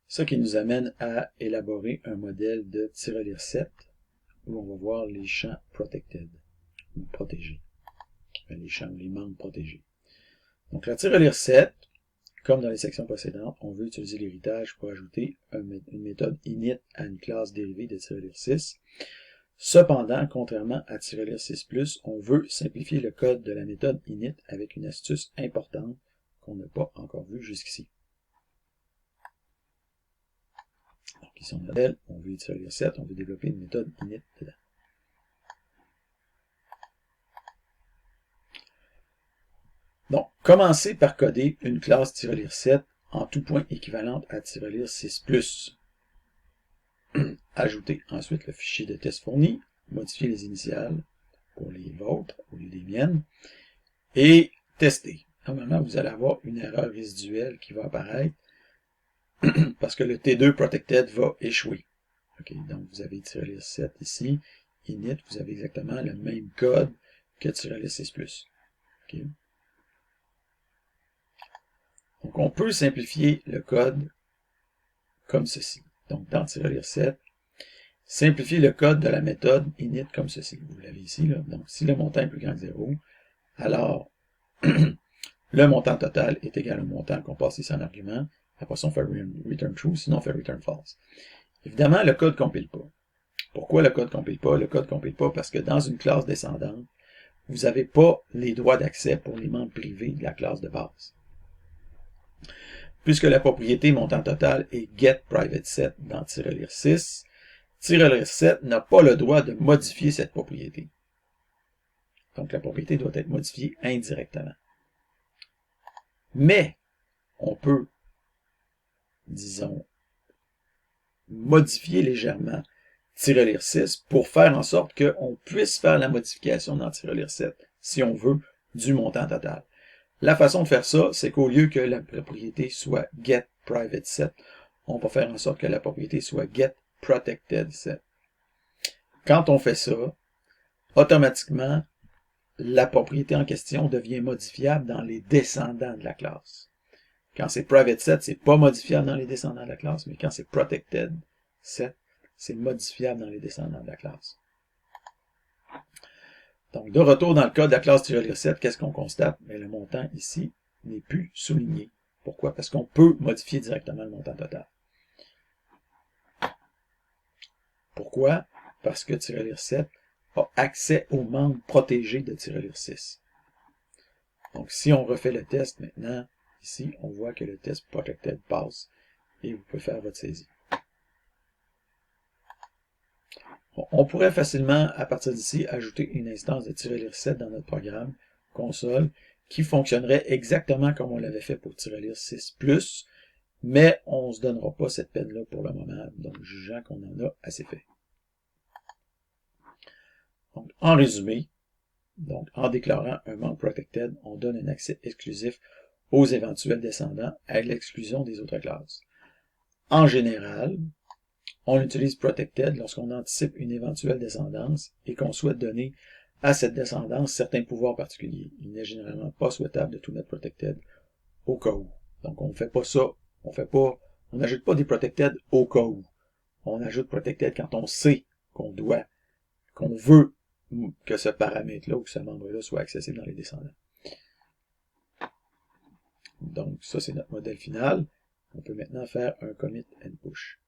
Ce qui nous amène à élaborer un modèle de tirelire set où on va voir les champs protected, ou protégés. Les champs ou les membres protégés. Donc la tirelire set, comme dans les sections précédentes, on veut utiliser l'héritage pour ajouter une méthode init à une classe dérivée de tirelire 6. Cependant, contrairement à tirelire 6+, on veut simplifier le code de la méthode init avec une astuce importante qu'on n'a pas encore vue jusqu'ici. Donc ici on a on veut tirelire 7, on veut développer une méthode init dedans. Donc, commencez par coder une classe tirelire 7 en tout point équivalente à tirelire 6+. Ajoutez ensuite le fichier de test fourni, modifiez les initiales pour les vôtres au lieu des miennes, et testez. Normalement, vous allez avoir une erreur résiduelle qui va apparaître parce que le T2 protected va échouer. Okay, donc, vous avez tirelire 7 ici, init, vous avez exactement le même code que tirelire 6+. Okay. Donc, on peut simplifier le code comme ceci. Donc, dans tirelire 7, simplifier le code de la méthode init comme ceci. Vous l'avez ici, là. Donc, si le montant est plus grand que 0, alors le montant total est égal au montant qu'on passe ici en argument. Après ça, on fait return true, sinon on fait return false. Évidemment, le code ne compile pas. Pourquoi le code ne compile pas? Le code ne compile pas parce que dans une classe descendante, vous n'avez pas les droits d'accès pour les membres privés de la classe de base. Puisque la propriété montant total est getPrivateSet dans tirelire 6, tirelire 7 n'a pas le droit de modifier cette propriété. Donc la propriété doit être modifiée indirectement. Mais on peut, disons, modifier légèrement tirelire 6 pour faire en sorte qu'on puisse faire la modification dans tirelire 7, si on veut, du montant total. La façon de faire ça, c'est qu'au lieu que la propriété soit getPrivateSet, on va faire en sorte que la propriété soit getProtectedSet. Quand on fait ça, automatiquement, la propriété en question devient modifiable dans les descendants de la classe. Quand c'est PrivateSet, c'est pas modifiable dans les descendants de la classe, mais quand c'est ProtectedSet, c'est modifiable dans les descendants de la classe. Donc, de retour dans le cas de la classe tirelire 7, qu'est-ce qu'on constate? Bien, le montant ici n'est plus souligné. Pourquoi? Parce qu'on peut modifier directement le montant total. Pourquoi? Parce que tirelire 7 a accès aux membres protégés de tirelire 6. Donc, si on refait le test maintenant, ici, on voit que le test protected passe et vous pouvez faire votre saisie. Bon, on pourrait facilement, à partir d'ici, ajouter une instance de tirelire 7 dans notre programme console qui fonctionnerait exactement comme on l'avait fait pour tirelire 6+, mais on ne se donnera pas cette peine-là pour le moment, donc jugeant qu'on en a assez fait. Donc, en résumé, donc, en déclarant un membre protected, on donne un accès exclusif aux éventuels descendants à l'exclusion des autres classes. En général, on utilise protected lorsqu'on anticipe une éventuelle descendance et qu'on souhaite donner à cette descendance certains pouvoirs particuliers. Il n'est généralement pas souhaitable de tout mettre protected au cas où. Donc, on ne fait pas ça, on n'ajoute pas des protected au cas où. On ajoute protected quand on sait qu'on veut que ce paramètre-là ou que ce membre-là soit accessible dans les descendants. Donc, ça, c'est notre modèle final. On peut maintenant faire un commit and push.